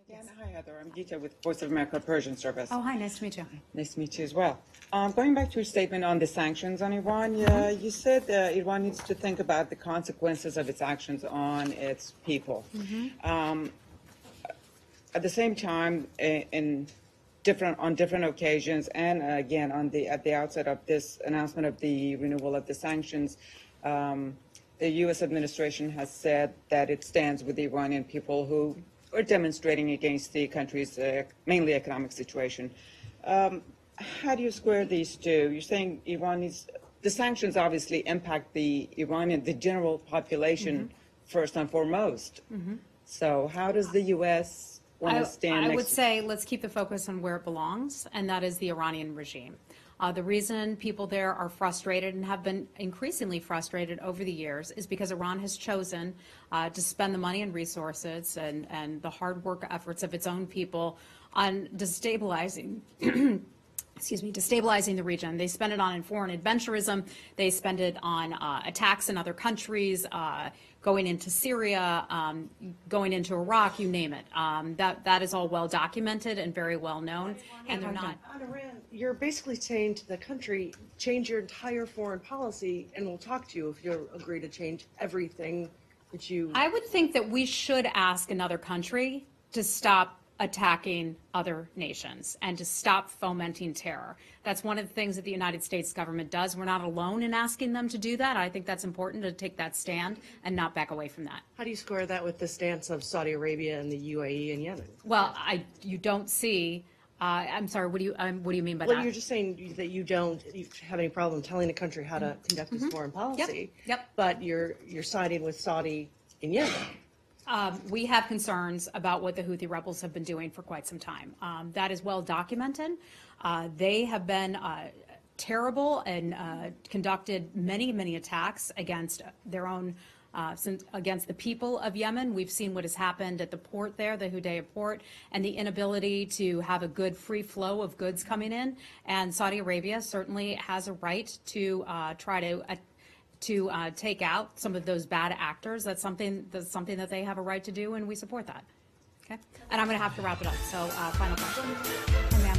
Again, hi Heather, I'm Gita with Voice of America Persian Service. Oh, hi, nice to meet you. Nice to meet you as well. Going back to your statement on the sanctions on Iran, you said Iran needs to think about the consequences of its actions on its people. At the same time, on different occasions, and again at the outset of this announcement of the renewal of the sanctions, the U.S. administration has said that it stands with the Iranian people who are demonstrating against the country's mainly economic situation. How do you square these two? You're saying Iran needs the sanctions obviously impact the general population first and foremost. So how does the U.S. want to stand? I would say let's keep the focus on where it belongs, and that is the Iranian regime. The reason people there are frustrated and have been increasingly frustrated over the years is because Iran has chosen to spend the money and resources and the hard work efforts of its own people on destabilizing destabilizing the region. They spend it on foreign adventurism. They spend it on attacks in other countries, going into Syria, going into Iraq, you name it. That is all well documented and very well known. And they're not. On Iran, you're basically saying to the country, change your entire foreign policy, and we'll talk to you if you agree to change everything that you. I would think that we should ask another country to stop attacking other nations and to stop fomenting terror. That's one of the things that the United States government does. We're not alone in asking them to do that. I think that's important to take that stand and not back away from that. How do you square that with the stance of Saudi Arabia and the UAE and Yemen? Well, you don't see. I'm sorry. What do you mean by that? Well, you're just saying that you don't have any problem telling the country how to conduct its foreign policy. Yep. But you're siding with Saudi and Yemen. We have concerns about what the Houthi rebels have been doing for quite some time. That is well documented. They have been terrible and conducted many attacks against their own, against the people of Yemen. We've seen what has happened at the port there, the Hudaydah port, and the inability to have a good free flow of goods coming in. And Saudi Arabia certainly has a right to try to take out some of those bad actors. That's something that they have a right to do, and we support that. Okay, and I'm going to have to wrap it up. So, final question. Hey, ma'am.